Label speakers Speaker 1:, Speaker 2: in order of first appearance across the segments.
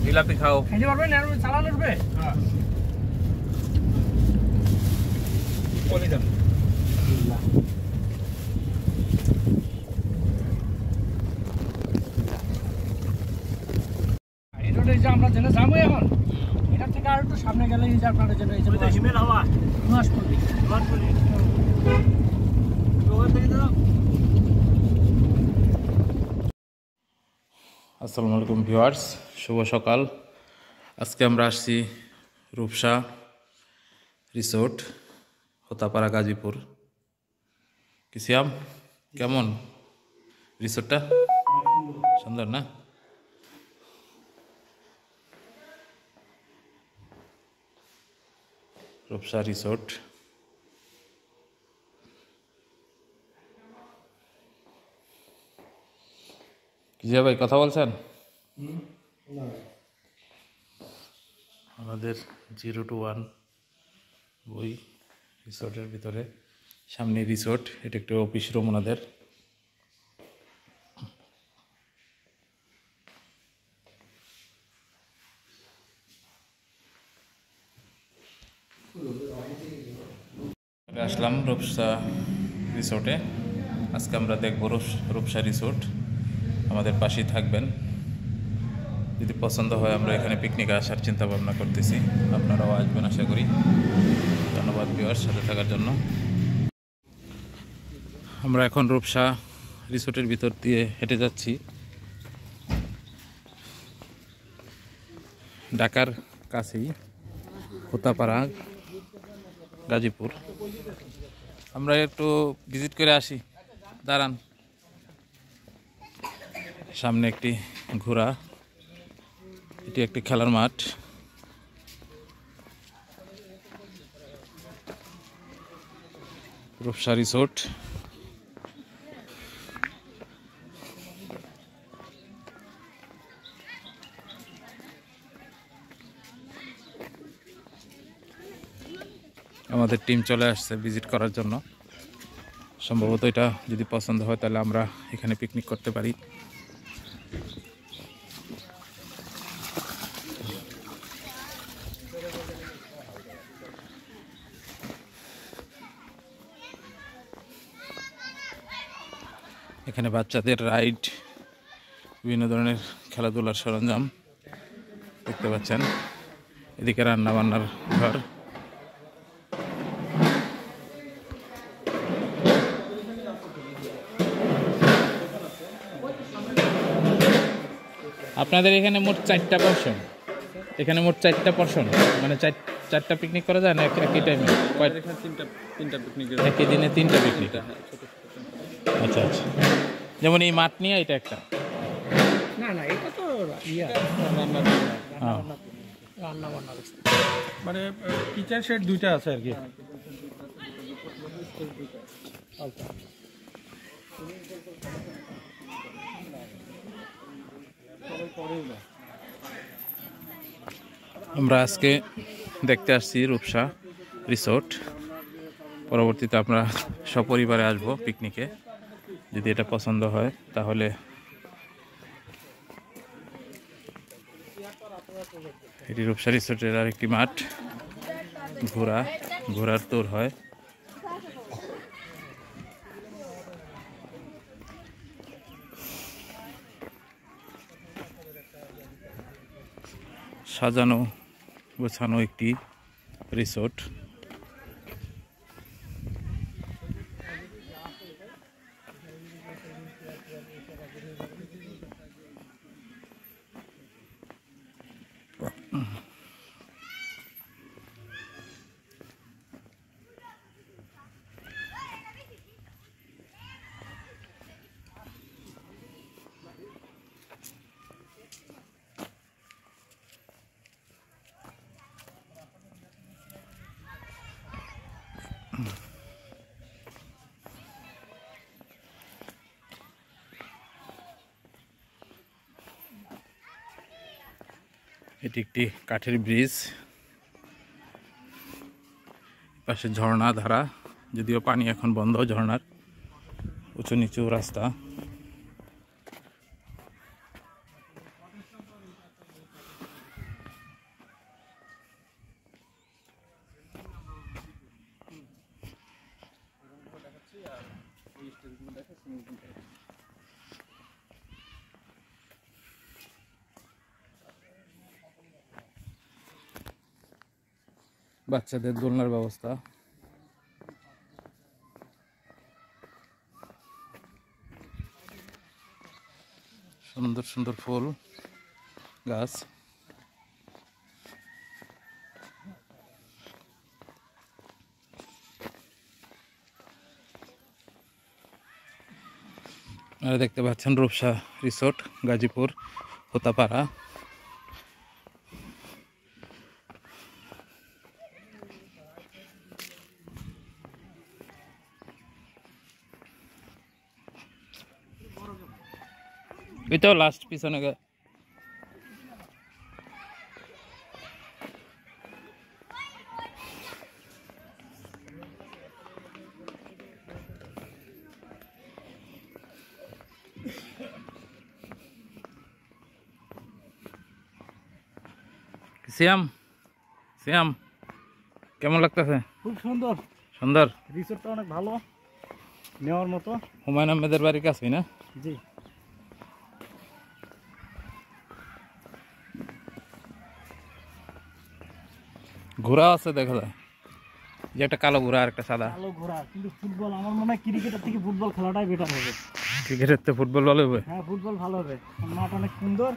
Speaker 1: জিলাপি খাও,
Speaker 2: খাইতে পারবেন? চালানো উঠবে? আমরা জেনে যাবো এখন, এটার থেকে আর একটু সামনে গেলে আপনাদের জন্য হিমেল হাওয়া মাস করবি।
Speaker 1: আসসালামু আলাইকুম ভিউয়ার্স, শুভ সকাল। আজকে আমরা আসছি রূপসা রিসোর্ট, হোতাপাড়া, গাজীপুর। কিসিয়াম, কেমন রিসোর্টটা? সুন্দর না? রূপসা রিসোর্ট। কিসিয়া ভাই কথা বলছেন? আমাদের 0 to 1 বই রিসোর্টের ভিতরে, সামনে রিসোর্ট, এটা একটা অফিস রুম ওনাদের। আসলাম রূপসা রিসোর্টে। আজকে আমরা দেখব রূপসা রিসোর্ট। আমাদের পাশেই থাকবেন, যদি পছন্দ হয় আমরা এখানে পিকনিকে আসার চিন্তা ভাবনা করতেছি। আপনারাও আসবেন আশা করি। ধন্যবাদ ভিউয়ার্স সাথে থাকার জন্য। আমরা এখন রূপসা রিসোর্টের ভিতর দিয়ে হেঁটে যাচ্ছি। ঢাকার কাছেই হোতাপাড়া, গাজীপুর। আমরা একটু ভিজিট করে আসি, দাঁড়ান। সামনে একটি ঘোড়া, এটি একটি খেলার মাঠ। রূপসা রিসোর্ট। আমাদের টিম চলে আসছে ভিজিট করার জন্য। সম্ভবত এটা যদি পছন্দ হয় তাহলে আমরা এখানে পিকনিক করতে পারি। এখানে বাচ্চাদের রাইড, বিভিন্ন ধরনের খেলাধুলার সরঞ্জাম দেখতে পাচ্ছেন। এদিকে রান্না বান্নার ঘর। আপনাদের এখানে মোট 4টা পোর্শন, এখানে মোট 4টা পোর্শন, মানে 4টা পিকনিক করা যায় না একই টাইমে? তিনটা পিকনিক, একই দিনে 3টা পিকনিক। আচ্ছা আচ্ছা, যেমন এই মাঠ নিয়ে এটা একটা।
Speaker 2: না না, এটা তো রান্না বান্না,
Speaker 3: মানে কিচেন সেট 2টা আছে আর কি।
Speaker 1: আমরা আজকে দেখতে আসছি রূপসা রিসোর্ট। পরবর্তীতে আমরা সপরিবারে আসবো পিকনিকে, যদি এটা পছন্দ হয় তাহলে। এটি রূপসা রিসোর্টের আরেকটি মাঠ। ঘোড়ার দৌড় হয়। সাজানো গোছানো একটি রিসোর্ট। এটি একটি কাঠের ব্রিজ, পাশে ঝর্ণা ধারা, যদিও পানি এখন বন্ধ ঝর্ণার, উঁচু নিচু রাস্তা। বাচ্চাদের দোলনার ব্যবস্থা। সুন্দর সুন্দর ফুল গাছ। আর দেখতে পাচ্ছেন রূপসা রিসোর্ট, গাজীপুর হোতাপাড়া। এটাও লাস্ট পিছনে শ্যাম শ্যাম কেমন লাগতেছে?
Speaker 2: খুব সুন্দর
Speaker 1: সুন্দর,
Speaker 2: রিসোর্টটা অনেক ভালো, নেওয়ার মতো।
Speaker 1: হুমায়ুন আহমেদের বাড়ির কাছেই না?
Speaker 2: জি।
Speaker 1: ঘোড়া আছে দেখা যায়, যে একটা কালো ঘোড়া আর একটা সাদা।
Speaker 2: কালো ঘোড়া, কিন্তু ফুটবল আমার মনে হয় ক্রিকেটের থেকে ফুটবল খেলাটাই বেটার হবে।
Speaker 1: ক্রিকেটের তো ফুটবল ভালো হবে।
Speaker 2: হ্যাঁ, ফুটবল ভালো হবে, মাঠ অনেক সুন্দর,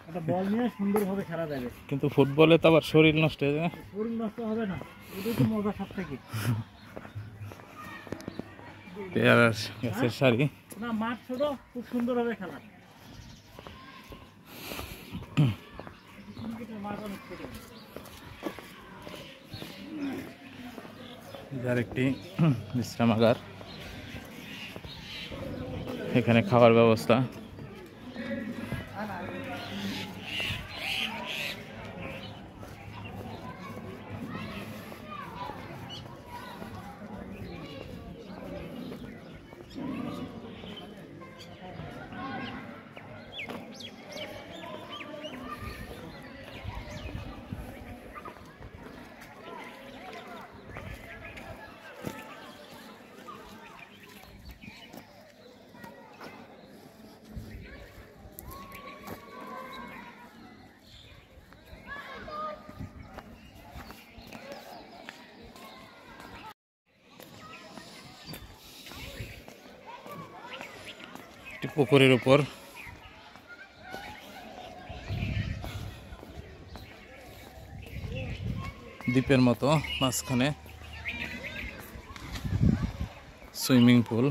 Speaker 2: একটা বল নিয়ে সুন্দরভাবে খেলা যাবে।
Speaker 1: কিন্তু ফুটবলে তো আবার শরীর নষ্ট হয়ে যায়।
Speaker 2: শরীর নষ্ট হবে না, এটাই তো মজা সব থেকে।
Speaker 1: পেয়ারা গাছের সারি।
Speaker 2: না, মাঠ ছোট, খুব সুন্দর হবে খেলা। মাঠ অনেক ছোট।
Speaker 1: যার একটি বিশ্রামাগার, এখানে খাওয়ার ব্যবস্থা। একটি পুকুরের উপর দ্বীপের মতো মাঝখানে সুইমিং পুল।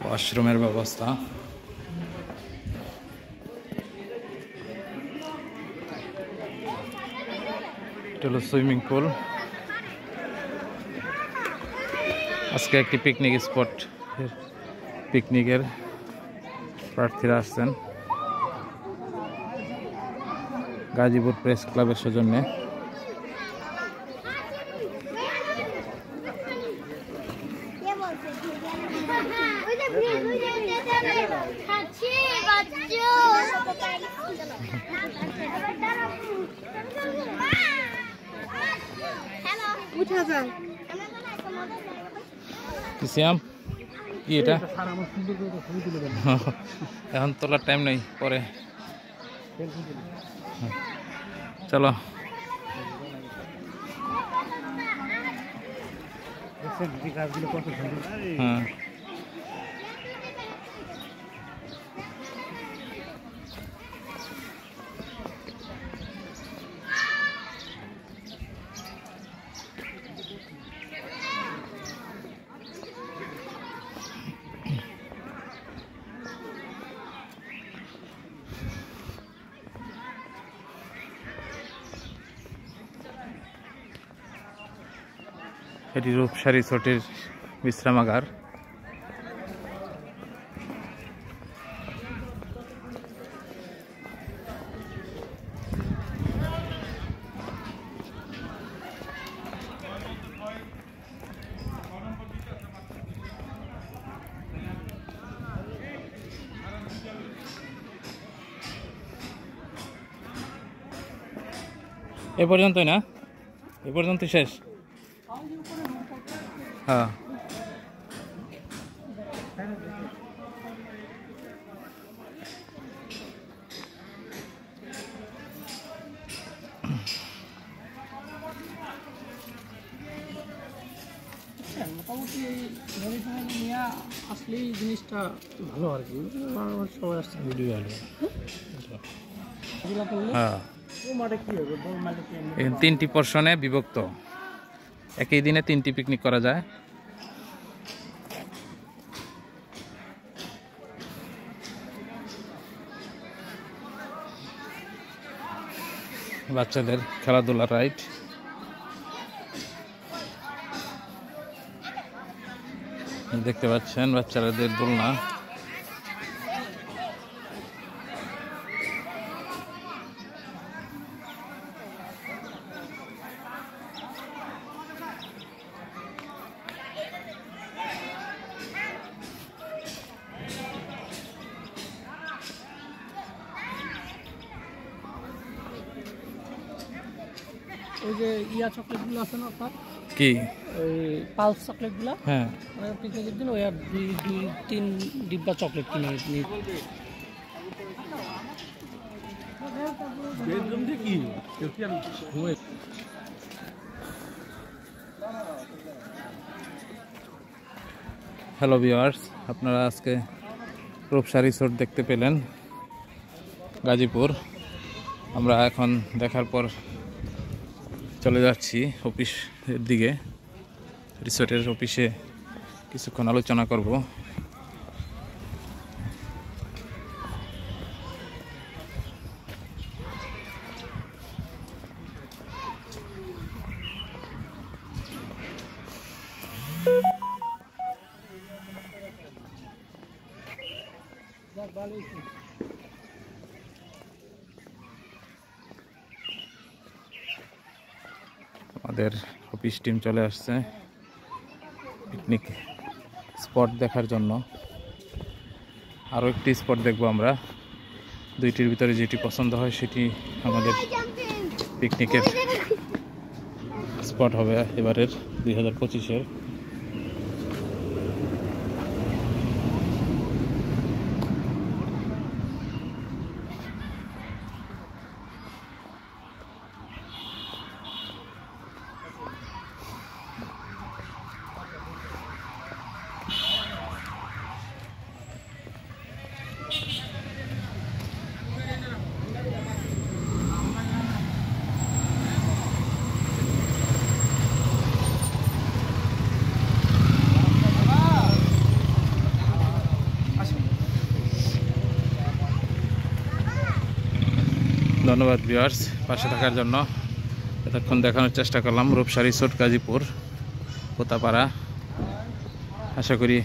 Speaker 1: ওয়াশরুমের ব্যবস্থা। এটা হলো সুইমিং পুল। আজকে একটি পিকনিক স্পট, পিকনিকের প্রার্থীরা আসছেন গাজীপুর প্রেস ক্লাবের সৌজন্যে। শ্যাম কি এটা? এখন তোলার টাইম নেই, পরে চলো। হ্যাঁ, এটি রূপসা রিসোর্টের বিশ্রামাগার। এ পর্যন্তই না, এ পর্যন্ত শেষ। হ্যাঁ
Speaker 2: মোটামুটি নদী সময় নিয়ে আসলেই জিনিসটা ভালো আর কি, সবাই আসছে
Speaker 1: ভিডিও ভালো।
Speaker 2: এগুলো করলে
Speaker 1: হ্যাঁ
Speaker 2: ও মাঠে কী হবে, বড় মাঠে কি
Speaker 1: এই 3টি পোর্শনে বিভক্ত, একই দিনে 3টি পিকনিক করা যায়। বাচ্চাদের খেলাধুলার রাইড, দেখতে পাচ্ছেন বাচ্চাদের দোলনা।
Speaker 2: ওই যে ইয়া চকলেটগুলো আছে না আপনার,
Speaker 1: কি
Speaker 2: ওই পালস চকলেটগুলো,
Speaker 1: হ্যাঁ
Speaker 2: পিকনিকের দিন ওই আর 2-3 ডিব্বা চকলেট কিনে নিই।
Speaker 1: হ্যালো ভিউয়ার্স, আপনারা আজকে রূপসা রিসোর্ট দেখতে পেলেন গাজীপুর। আমরা এখন দেখার পর চলে যাচ্ছি অফিসের দিকে। রিসোর্টের অফিসে কিছুক্ষণ আলোচনা করব। আমাদের অফিস টিম চলে আসছে পিকনিক স্পট দেখার জন্য। আরও একটি স্পট দেখব আমরা, 2টির ভিতরে যেটি পছন্দ হয় সেটি আমাদের পিকনিকের স্পট হবে এবারের 2025-এর। ধন্যবাদ ভিউয়ার্স পাশে থাকার জন্য। এতক্ষণ দেখানোর চেষ্টা করলাম রূপসা রিসোর্ট গাজীপুর পোতাপাড়া। আশা করি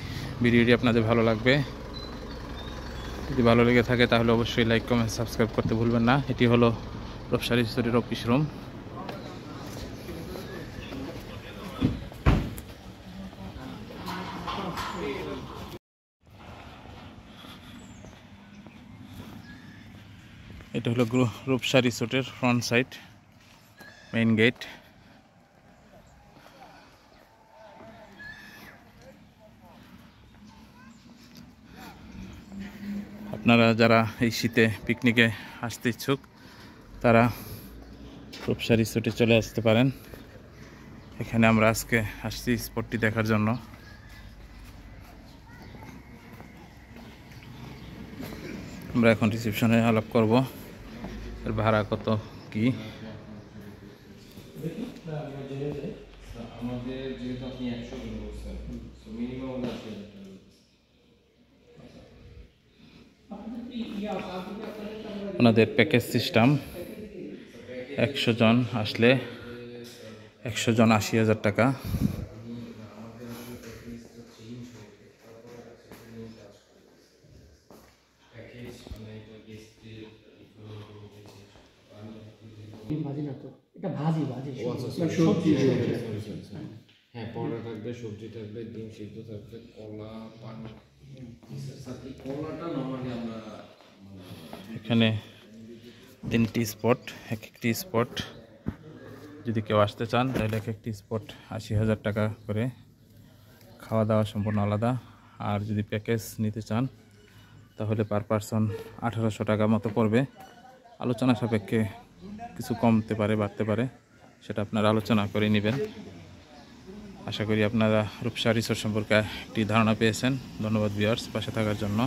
Speaker 1: ভিডিওটি আপনাদের ভালো লাগবে। যদি ভালো লেগে থাকে তাহলে অবশ্যই লাইক কমেন্ট সাবস্ক্রাইব করতে ভুলবেন না। এটি হলো রূপসা রিসোর্টের অফিস রুম। এটা হলো রূপসা রিসোর্টের ফ্রন্ট সাইড, মেইন গেট। আপনারা যারা এই শীতে পিকনিকে আসতে ইচ্ছুক তারা রূপসা রিসোর্টে চলে আসতে পারেন। এখানে আমরা আজকে আসছি স্পটটি দেখার জন্য। আমরা এখন রিসেপশনে আলাপ করব এর ভাড়া কত কি। ওনাদের প্যাকেজ সিস্টেম 100 জন আসলে 100 জন 80,000 টাকা।
Speaker 2: ভাজি না তো, এটা ভাজি
Speaker 4: সবজি। হ্যাঁ, পরোটা থাকবে, সবজি থাকবে, ডিম সিদ্ধ থাকবে, কলা, পানি। কলাটা নরমালি আমরা
Speaker 1: এখানে 3টি স্পট, এক একটি স্পট যদি কেউ আসতে চান তাহলে এক একটি স্পট 80,000 টাকা করে, খাওয়া দাওয়া সম্পূর্ণ আলাদা। আর যদি প্যাকেজ নিতে চান তাহলে পার পারসন 1800 টাকা মতো পড়বে। আলোচনা সাপেক্ষে কিছু কমতে পারে, বাড়তে পারে, সেটা আপনারা আলোচনা করে নেবেন। আশা করি আপনারা রূপসা রিসোর্ট সম্পর্কে একটি ধারণা পেয়েছেন। ধন্যবাদ ভিউয়ার্স পাশে থাকার জন্য।